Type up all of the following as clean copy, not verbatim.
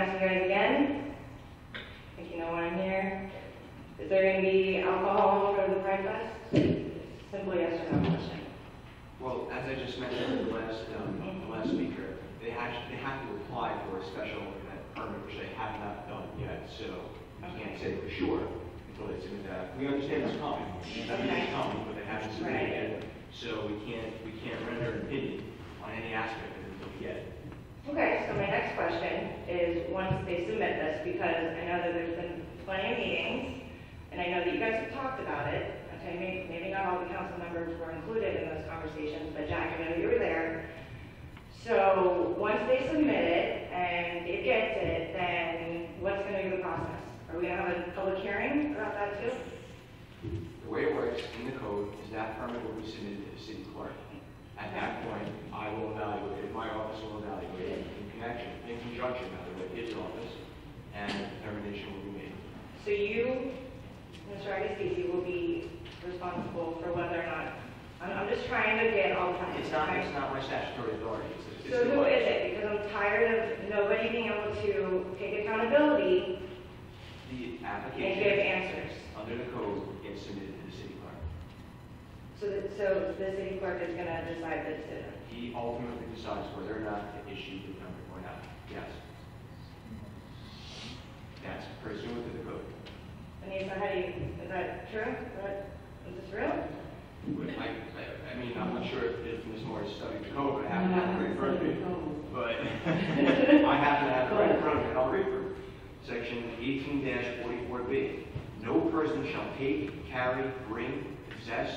ask you guys again. I think you know why I'm here. Is there going to be alcohol for the Pride Fest? Simply yes or no question. Well, as I just mentioned, the last speaker, they have to apply for a special event permit, which they have not done yet. So I can't say for sure until they submit that. We understand it's coming. It's coming, but they haven't submitted it yet. So we can't render an opinion on any aspect of it until we get it. Okay, so my next question is once they submit this, because I know that there's been plenty of meetings, and I know that you guys have talked about it. Okay, maybe not all the council members were included in those conversations, but Jack, I know you were there. So once they submit it and it gets it, then what's going to be the process? Are we going to have a public hearing about that too? The way it works in the code is that permit will be submitted to the city clerk. At that point, I will evaluate it, my office will evaluate it in conjunction with his office, and a determination will be made. So you, Mr. Agostisi, will be responsible for whether or not, I'm just trying to get all the facts. It's not my statutory authority. So who is it? Because I'm tired of nobody being able to take accountability The and application give answers. under the code gets submitted to the city clerk. So the city clerk is going to decide the decision. He ultimately decides whether or not to issue the permit or not. Yes. That's pursuant to the code. Anissa, is that true? Is this real? I mean, I'm not sure if Ms. Morris studied the code, but I happen to have it right in front of me. But I happen to have it right in front of me, and I'll read from it. Section 18-44B. No person shall take, carry, bring, possess,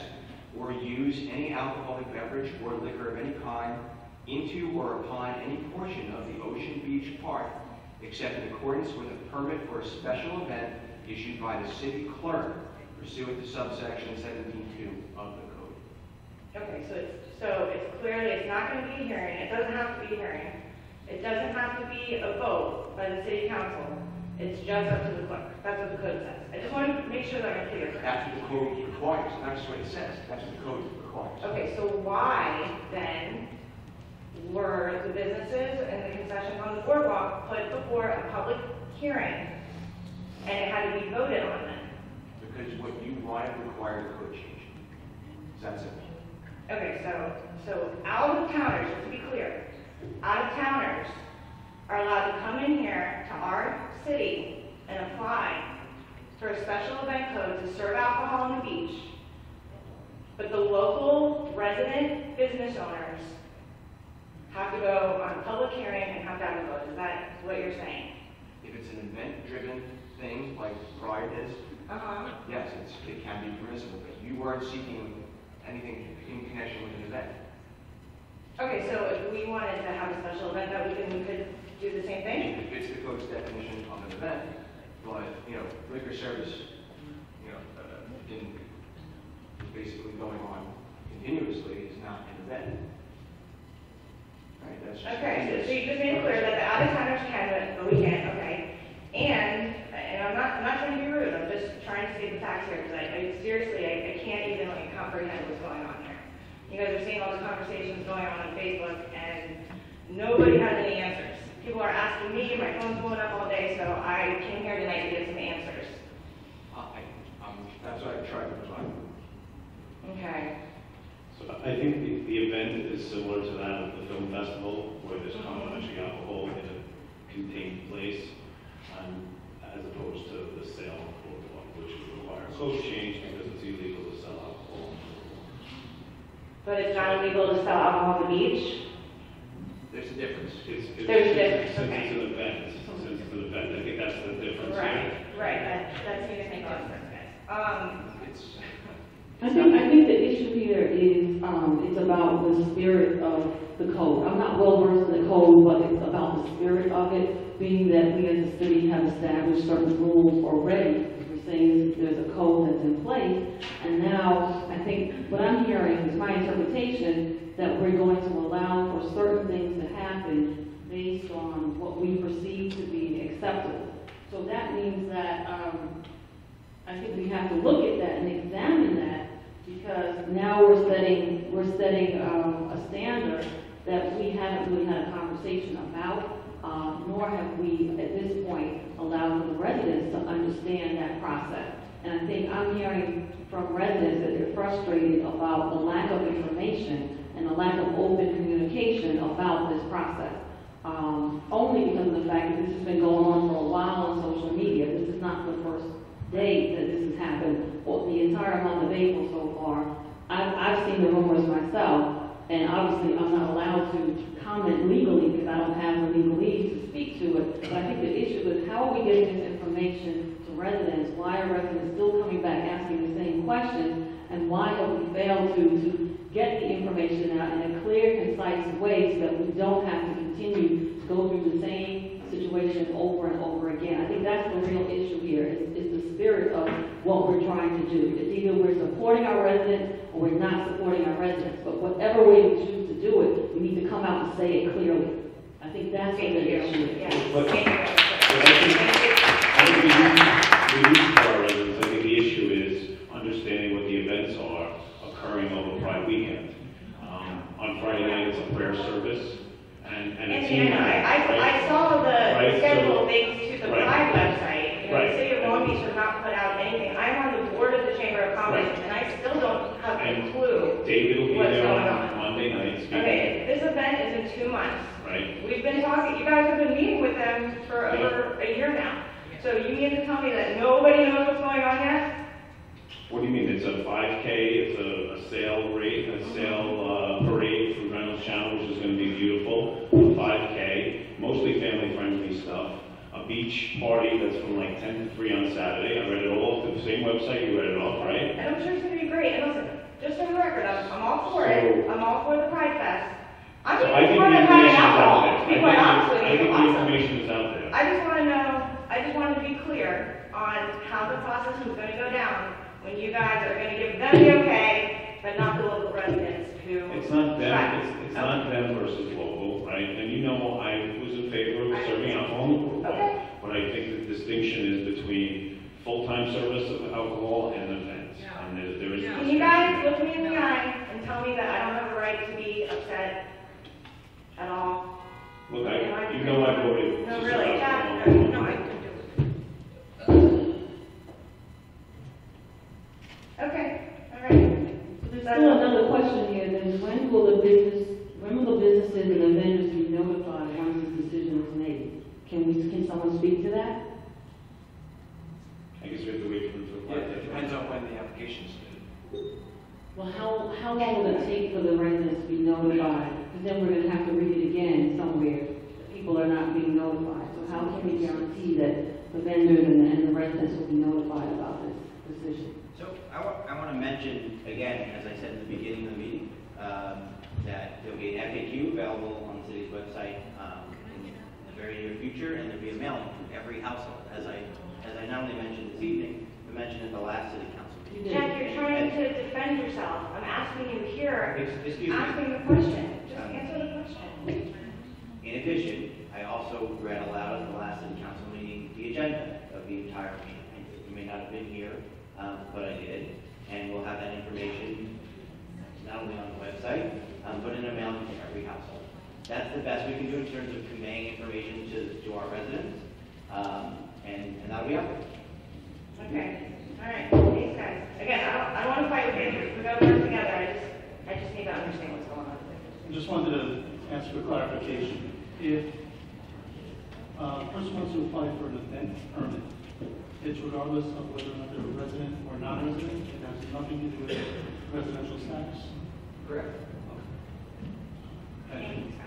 or use any alcoholic beverage or liquor of any kind into or upon any portion of the Ocean Beach Park, except in accordance with a permit for a special event issued by the city clerk pursuant to subsection 17.2 of the code. Okay, so it's clearly, it's not going to be a hearing. It doesn't have to be a hearing. It doesn't have to be a vote by the city council. It's just up to the clerk. That's what the code says. I just want to make sure that I'm clear. That's what the code requires. That's what it says. That's what the code requires. Okay, so why then were the businesses and the concessions on the boardwalk put before a public hearing and it had to be voted on then? Because what you wanted required a code change. That's it. Okay, so out-of-towners, just to be clear, out-of-towners are allowed to come in here to our city and apply for a special event code to serve alcohol on the beach, but the local resident business owners have to go on a public hearing and have to have a vote. Is that what you're saying? If it's an event-driven thing like Pride is, yes, it can be permissible, but you weren't seeking anything in connection with an event. Okay, so if we wanted to have a special event, that we could do the same thing? It fits the code's definition of an event, but, liquor service, basically going on continuously is not an event. Right? That's just Okay, so you just made it clear that the out-of-towners can, but we can't, okay. And I'm not trying to be rude, I'm just trying to state the facts here, because I can't even comprehend what's going on here. You guys are seeing all the conversations going on Facebook, and nobody has any answers. People are asking me, my phone's blowing up all day, so I came here tonight to get some answers. That's what I tried to provide. Okay. So I think the event is similar to that of the film festival, where there's complimentary alcohol in a contained place, as opposed to the sale on the boardwalk, which would require a code change because it's illegal to sell alcohol. But it's not illegal to sell alcohol on the beach? There's a difference. There's a difference, Since okay. it's an event, I think that's the difference. Right, that seems to make a lot of sense, guys. I think the issue here is it's about the spirit of the code. I'm not well versed in the code, but it's about the spirit of it, being that we as a city have established certain rules already. We're saying there's a code that's in place, and now I think what I'm hearing is my interpretation that we're going to allow for certain things to happen based on what we perceive to be acceptable. So that means that I think we have to look at that and examine that, because now we're setting a standard that we haven't really had a conversation about. nor have we, at this point, allowed for the residents to understand that process. And I think I'm hearing from residents that they're frustrated about the lack of information and the lack of open communication about this process. Only because of the fact that this has been going on for a while on social media. This is not the first day that this has happened, or the entire month of April so far. I've seen the rumors myself, and obviously I'm not allowed to comment legally because I don't have the legalese to speak to it. But I think the issue is how are we getting this information to residents? Why are residents still coming back asking the same questions? And why have we failed to get the information out in a clear, concise way so that we don't have to continue to go through the same situation over and over again? I think that's the real issue here, is the spirit of what we're trying to do. It's either we're supporting our residents or we're not supporting our residents. But whatever way we choose to do it, we need to come out and say it clearly. I think that's what the issue is. But I think we need for our residents. I think the issue is understanding what the events are occurring over Pride weekend. On Friday night, it's a prayer service, and a team night. I saw the Right, schedule so- links to the right. Pride website. You know, Right. the city of Long Beach has not put out anything. I'm on the board of the Chamber of Commerce, Right. and I still don't have a And clue. David will be What's there going on on? Monday night speaking. Okay, this event is in 2 months. Right? We've been talking, you guys have been meeting with them for over a year now. So you mean to tell me that nobody knows what's going on yet? What do you mean? It's a 5K, it's a sail rate, a sail parade through Reynolds Channel, which is going to be beautiful. A 5K, mostly family-friendly stuff. A beach party that's from like 10 to 3 on Saturday. I read it all off the same website. You read it off, right? And I'm sure it's going to be great. And listen, just for the record, I'm all for it. I'm all for the Pride Fest. I'm So even I think for the the having information is out alcohol. there. People are absolutely I think the awesome. information is out there. I just want to know, I just want to be clear on how the process is going to go down when you guys are going to give them the okay, but not the local residents who. It's not them, Right. it's not them versus local, right? And you know, I was in favor of serving alcohol in the boardwalk. Okay. But I think the distinction is between full-time service of alcohol and events. And there is. a Can you distinction. guys look me in the eye and tell me that I don't have a right to be upset at all? Look, you know I voted No, to really, serve Jack, alcohol. no, I can do it. Okay, all right. There's still another question here, then when will the businesses and the vendors be notified once this decision is made? Can someone speak to that? I guess we have to wait for them to Yeah, apply. it depends on when the application's due. Well, how long will it take for the residents to be notified? Because then we're gonna have to read it again somewhere, that people are not being notified. So how can we guarantee that the vendors and the residents will be notified about this decision? So I want to mention, again, as I said at the beginning of the meeting, that there'll be an FAQ available on the city's website in the very near future, and there'll be a mailing to every household. As I not only mentioned this evening, but mentioned at the last city council meeting. You did. Jack, you're trying to defend yourself. I'm asking you here, Excuse me. asking the question. Just answer the question. In addition, I also read aloud at the last city council meeting the agenda of the entire meeting. You may not have been here, but I did, and we'll have that information not only on the website, but in a mailing to every household. That's the best we can do in terms of conveying information to our residents, and that'll be up. Okay, all right, thanks guys. Again, I don't want to fight with you. We're going to work together. I just need to understand what's going on. I just wanted to ask for clarification. If a person wants to apply for an event permit, it's regardless of whether or not they're a resident or non-resident, it has nothing to do with residential status? Correct. Thank you. Thanks.